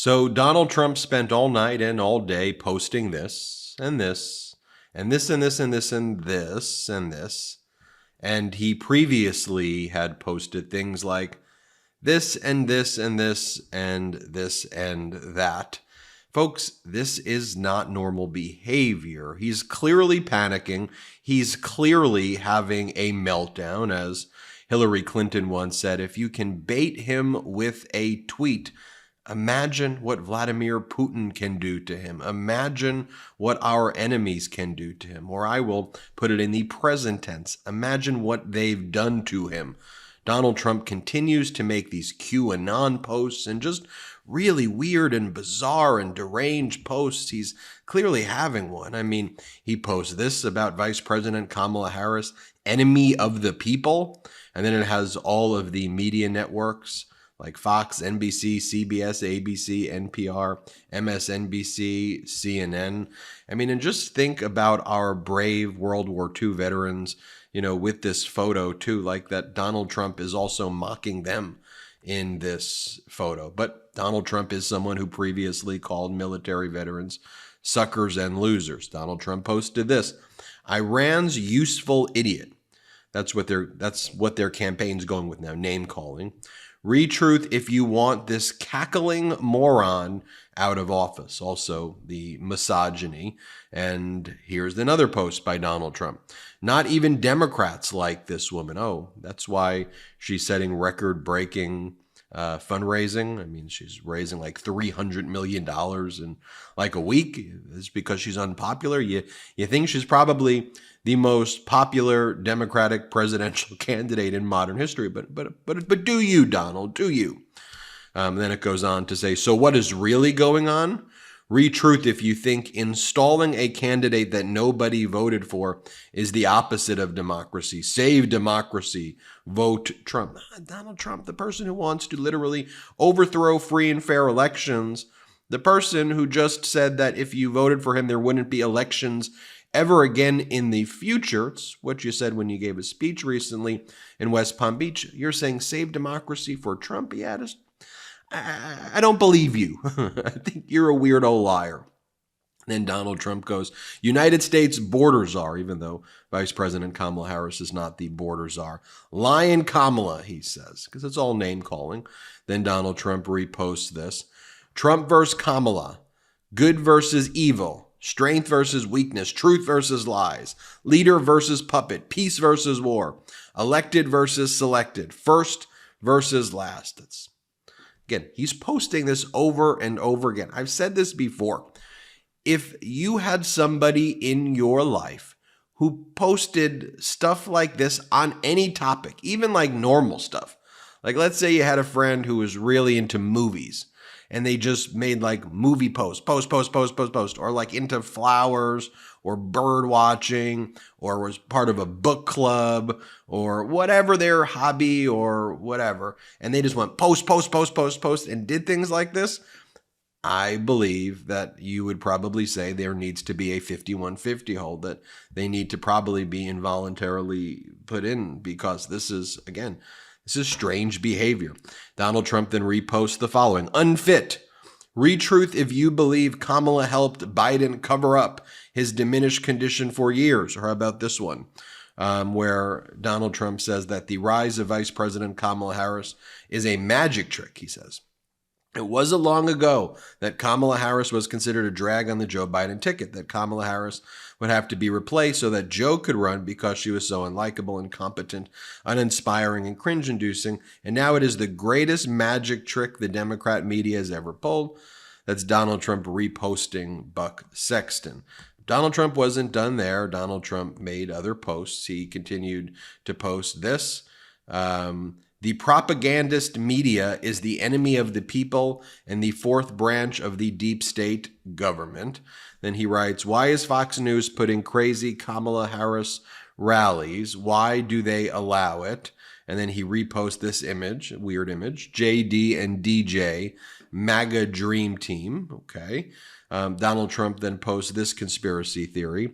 So Donald Trump spent all night and all day posting this and this and this and this and this and this and this. And he previously had posted things like this and this and this and this and that. Folks, this is not normal behavior. He's clearly panicking. He's clearly having a meltdown. As Hillary Clinton once said, if you can bait him with a tweet, imagine what Vladimir Putin can do to him. Imagine what our enemies can do to him. Or I will put it in the present tense. Imagine what they've done to him. Donald Trump continues to make these QAnon posts and just really weird and bizarre and deranged posts. He's clearly having one. I mean, he posts this about Vice President Kamala Harris, enemy of the people. And then it has all of the media networks like Fox, NBC, CBS, ABC, NPR, MSNBC, CNN. I mean, and just think about our brave World War II veterans, with this photo too, like that Donald Trump is also mocking them in this photo. But Donald Trump is someone who previously called military veterans suckers and losers. Donald Trump posted this: Iran's useful idiot. That's what their campaign's going with now, name calling. Retruth if you want this cackling moron out of office. Also the misogyny. And here's another post by Donald Trump. Not even Democrats like this woman. Oh, that's why she's setting record-breaking fundraising. I mean, she's raising like $300 million in like a week. It's because she's unpopular. You think she's probably the most popular Democratic presidential candidate in modern history. But do you, Donald? Do you? Then it goes on to say, so what is really going on? Retruth if you think installing a candidate that nobody voted for is the opposite of democracy. Save democracy. Vote Trump. Donald Trump, the person who wants to literally overthrow free and fair elections. The person who just said that if you voted for him, there wouldn't be elections ever again in the future. It's what you said when you gave a speech recently in West Palm Beach. You're saying save democracy for Trump? Yeah, I don't believe you. I think you're a weirdo liar. Then Donald Trump goes, United States border czar, even though Vice President Kamala Harris is not the border czar. Lion Kamala, he says, because it's all name calling. Then Donald Trump reposts this. Trump versus Kamala. Good versus evil. Strength versus weakness. Truth versus lies. Leader versus puppet. Peace versus war. Elected versus selected. First versus last. Again, he's posting this over and over again. I've said this before. If you had somebody in your life who posted stuff like this on any topic, even like normal stuff, like let's say you had a friend who was really into movies and they just made like movie post, or like into flowers or bird watching, or was part of a book club or whatever their hobby or whatever. And they just went post, and did things like this. I believe that you would probably say there needs to be a 5150 hold, that they need to probably be involuntarily put in, because this is strange behavior. Donald Trump then reposts the following. Unfit. Retruth if you believe Kamala helped Biden cover up his diminished condition for years. Or how about this one, where Donald Trump says that the rise of Vice President Kamala Harris is a magic trick, he says. It wasn't long ago that Kamala Harris was considered a drag on the Joe Biden ticket, that Kamala Harris would have to be replaced so that Joe could run because she was so unlikable, incompetent, uninspiring, and cringe-inducing. And now it is the greatest magic trick the Democrat media has ever pulled. That's Donald Trump reposting Buck Sexton. Donald Trump wasn't done there. Donald Trump made other posts. He continued to post this. The propagandist media is the enemy of the people and the fourth branch of the deep state government. Then he writes, why is Fox News putting crazy Kamala Harris rallies? Why do they allow it? And then he reposts this image, weird image, JD and DJ, MAGA Dream Team. Okay. Donald Trump then posts this conspiracy theory.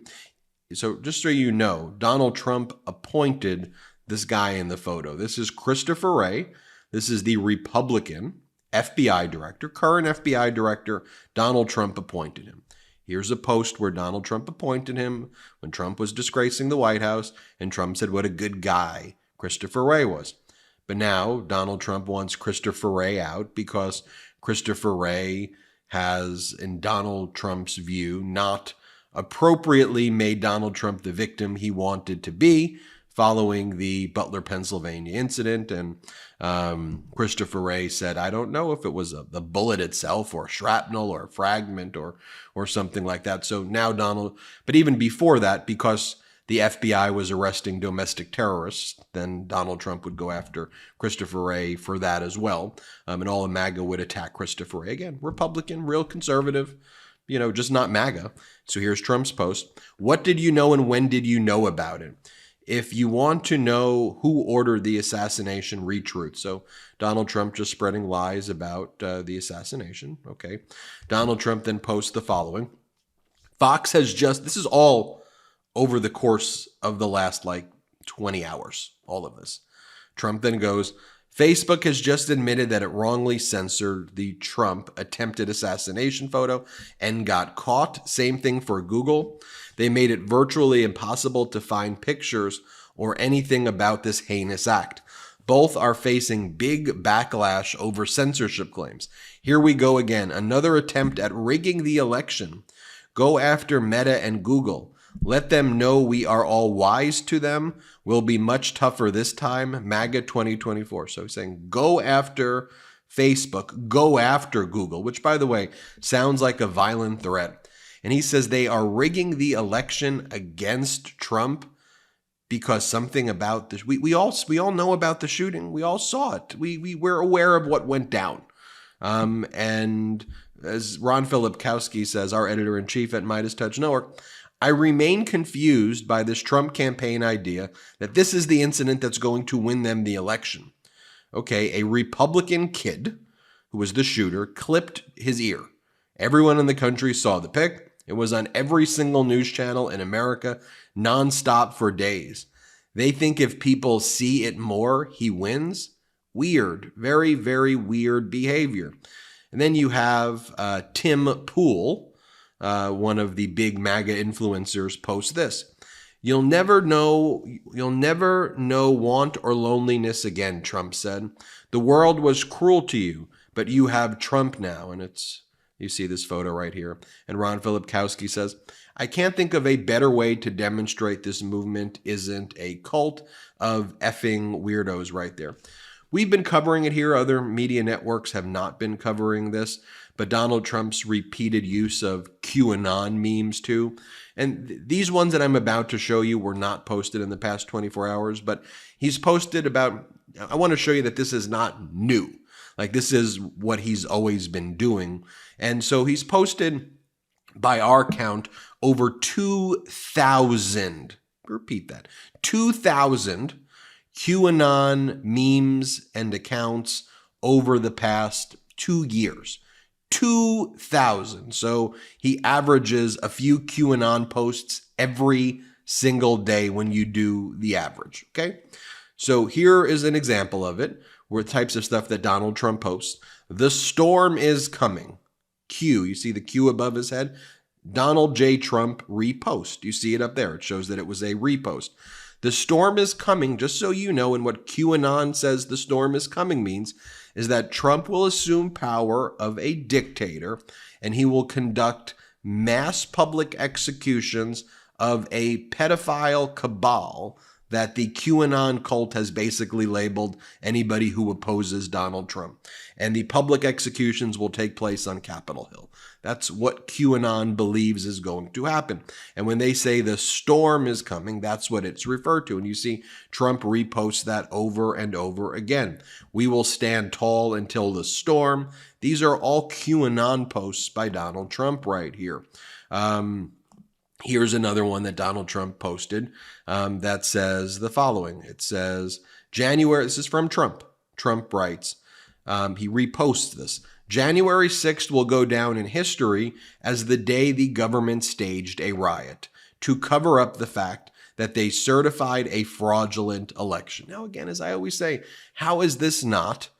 So just so you know, Donald Trump appointed this guy in the photo. This is Christopher Wray. This is the Republican. FBI director, current FBI director, Donald Trump appointed him. Here's a post where Donald Trump appointed him when Trump was disgracing the White House, and Trump said what a good guy Christopher Wray was. But now Donald Trump wants Christopher Wray out because Christopher Wray has, in Donald Trump's view, not appropriately made Donald Trump the victim he wanted to be following the Butler, Pennsylvania incident. And Christopher Wray said, I don't know if it was the bullet itself or shrapnel or fragment or something like that. So now but even before that, because the FBI was arresting domestic terrorists, then Donald Trump would go after Christopher Wray for that as well. And all of MAGA would attack Christopher Wray. Again, Republican, real conservative, just not MAGA. So here's Trump's post. What did you know and when did you know about it? If you want to know who ordered the assassination, read truth. So Donald Trump just spreading lies about the assassination. Okay. Donald Trump then posts the following. Fox has this is all over the course of the last 20 hours, all of this. Trump then goes, Facebook has just admitted that it wrongly censored the Trump attempted assassination photo and got caught. Same thing for Google. They made it virtually impossible to find pictures or anything about this heinous act. Both are facing big backlash over censorship claims. Here we go again. Another attempt at rigging the election. Go after Meta and Google. Let them know we are all wise to them. Will be much tougher this time. MAGA 2024. So he's saying go after Facebook, go after Google, which, by the way, sounds like a violent threat. And he says they are rigging the election against Trump because something about this. We all know about the shooting. We all saw it. We're aware of what went down. And as Ron Filipkowski says, our editor-in-chief at MeidasTouch Network, I remain confused by this Trump campaign idea that this is the incident that's going to win them the election. Okay, a Republican kid who was the shooter clipped his ear. Everyone in the country saw the pic. It was on every single news channel in America, nonstop for days. They think if people see it more, he wins. Weird, very, very weird behavior. And then you have Tim Pool, one of the big MAGA influencers, post this. You'll never know want or loneliness again, Trump said. The world was cruel to you, but you have Trump now. And you see this photo right here. And Ron Filipkowski says, I can't think of a better way to demonstrate this movement isn't a cult of effing weirdos right there. We've been covering it here. Other media networks have not been covering this. But Donald Trump's repeated use of QAnon memes too. And these ones that I'm about to show you were not posted in the past 24 hours, but he's posted about, I want to show you that this is not new. This is what he's always been doing. And so he's posted, by our count, over 2,000, repeat that, 2,000 QAnon memes and accounts over the past 2 years. 2,000. So he averages a few QAnon posts every single day when you do the average. Okay. So here is an example of it, where types of stuff that Donald Trump posts. The storm is coming. Q. You see the Q above his head? Donald J. Trump repost. You see it up there. It shows that it was a repost. The storm is coming, just so you know, and what QAnon says the storm is coming means is that Trump will assume power of a dictator and he will conduct mass public executions of a pedophile cabal that the QAnon cult has basically labeled anybody who opposes Donald Trump. And the public executions will take place on Capitol Hill. That's what QAnon believes is going to happen. And when they say the storm is coming, that's what it's referred to. And you see Trump reposts that over and over again. We will stand tall until the storm. These are all QAnon posts by Donald Trump right here. Here's another one that Donald Trump posted that says the following. It says, January, this is from Trump. Trump writes, he reposts this. January 6th will go down in history as the day the government staged a riot to cover up the fact that they certified a fraudulent election. Now, again, as I always say, how is this not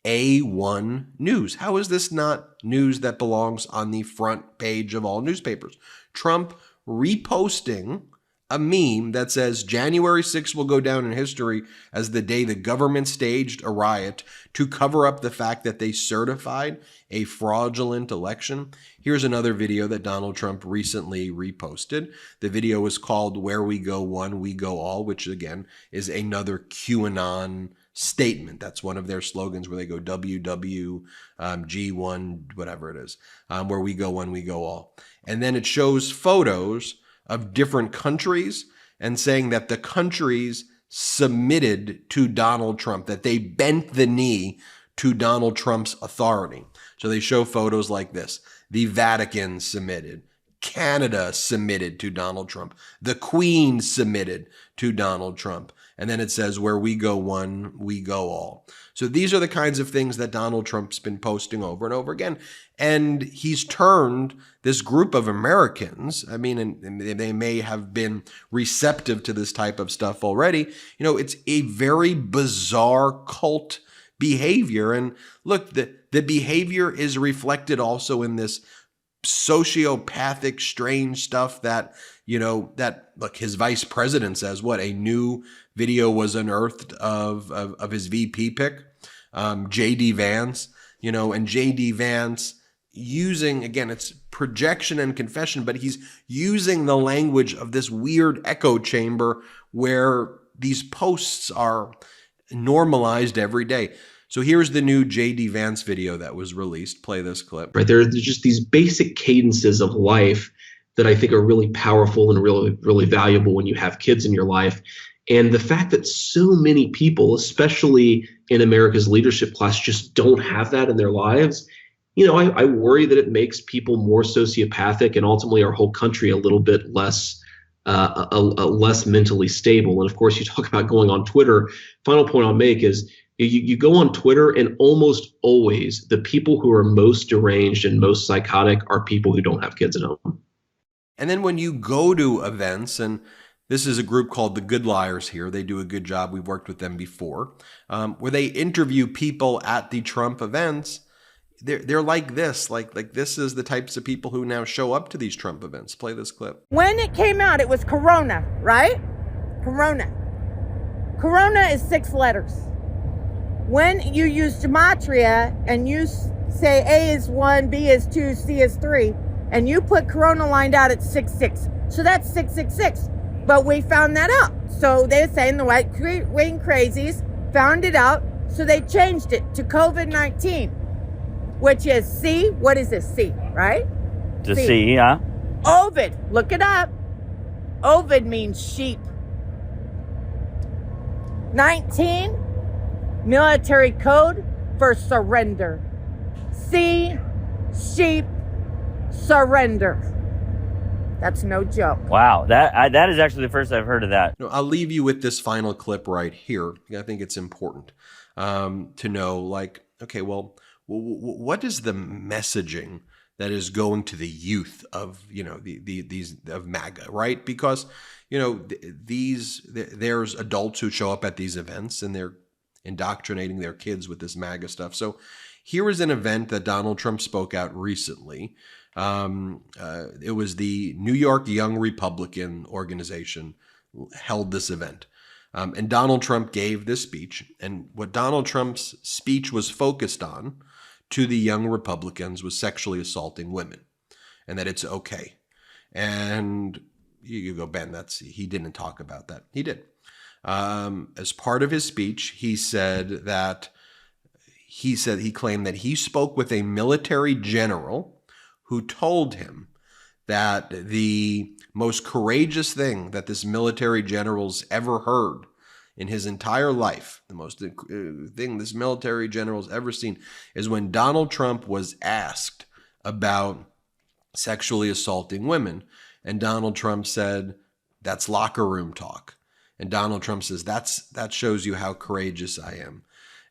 A1 news. How is this not news that belongs on the front page of all newspapers? Trump reposting a meme that says January 6th will go down in history as the day the government staged a riot to cover up the fact that they certified a fraudulent election. Here's another video that Donald Trump recently reposted. The video is called Where We Go One, We Go All, which again is another QAnon statement. That's one of their slogans where they go WWG1, whatever it is, where we go one, we go all. And then it shows photos of different countries and saying that the countries submitted to Donald Trump, that they bent the knee to Donald Trump's authority. So they show photos like this. The Vatican submitted. Canada submitted to Donald Trump. The Queen submitted to Donald Trump. And then it says, where we go one, we go all. So these are the kinds of things that Donald Trump's been posting over and over again. And he's turned this group of Americans, I mean, and they may have been receptive to this type of stuff already. You know, it's a very bizarre cult behavior. And look, the behavior is reflected also in this sociopathic, strange stuff that, you know, that, look, his vice president says, what, a new video was unearthed of his VP pick, J.D. Vance, you know, and J.D. Vance using, again, it's projection and confession, but he's using the language of this weird echo chamber where these posts are normalized every day. So here's the new J.D. Vance video that was released. Play this clip. Right, there's just these basic cadences of life that I think are really powerful and really, really valuable when you have kids in your life. And the fact that so many people, especially in America's leadership class, just don't have that in their lives, you know, I worry that it makes people more sociopathic and ultimately our whole country a little bit less less mentally stable. And of course, you talk about going on Twitter. Final point I'll make is you go on Twitter and almost always the people who are most deranged and most psychotic are people who don't have kids at home. And then when you go to events, and this is a group called the Good Liars here. They do a good job. We've worked with them before, where they interview people at the Trump events. They're like this, like this is the types of people who now show up to these Trump events. Play this clip. When it came out, it was Corona, right? Corona. Corona is 6 letters. When you use gematria and you say A is 1, B is 2, C is 3, and you put Corona lined out at 666. So that's 666. But we found that out. So they're saying the white wing crazies found it out. So they changed it to COVID-19, which is C. What is this? C, right? The C, yeah. Ovid. Look it up. Ovid means sheep. 19, military code for surrender. C, sheep, surrender. That's no joke. Wow, that is actually the first I've heard of that. I'll leave you with this final clip right here. I think it's important to know, like, okay, well, what is the messaging that is going to the youth of, you know, these of MAGA, right? Because, you know, there's adults who show up at these events and they're indoctrinating their kids with this MAGA stuff. So here is an event that Donald Trump spoke at recently. It was the New York Young Republican organization held this event. And Donald Trump gave this speech. And what Donald Trump's speech was focused on to the young Republicans was sexually assaulting women and that it's okay. And you go, Ben, he didn't talk about that. He did. As part of his speech, he said he claimed that he spoke with a military general who told him that the most courageous thing that this military general's ever heard in his entire life, the most thing this military general's ever seen, is when Donald Trump was asked about sexually assaulting women. And Donald Trump said, that's locker room talk. And Donald Trump says, that shows you how courageous I am.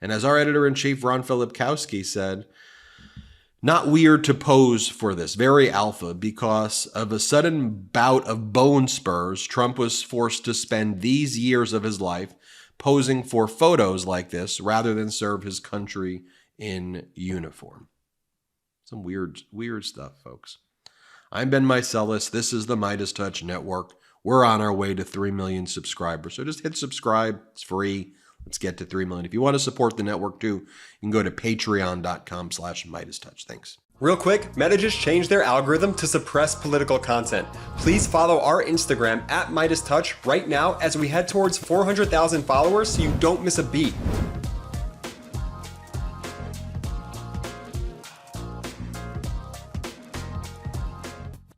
And as our editor-in-chief, Ron Filipkowski, said, not weird to pose for this, very alpha, because of a sudden bout of bone spurs, Trump was forced to spend these years of his life posing for photos like this rather than serve his country in uniform. Some weird stuff, folks. I'm Ben Meiselas. This is the MeidasTouch Network. We're on our way to 3 million subscribers. So just hit subscribe. It's free. Let's get to 3 million. If you want to support the network too, you can go to patreon.com/MeidasTouch. Thanks. Real quick, Meta just changed their algorithm to suppress political content. Please follow our Instagram @MeidasTouch right now as we head towards 400,000 followers so you don't miss a beat.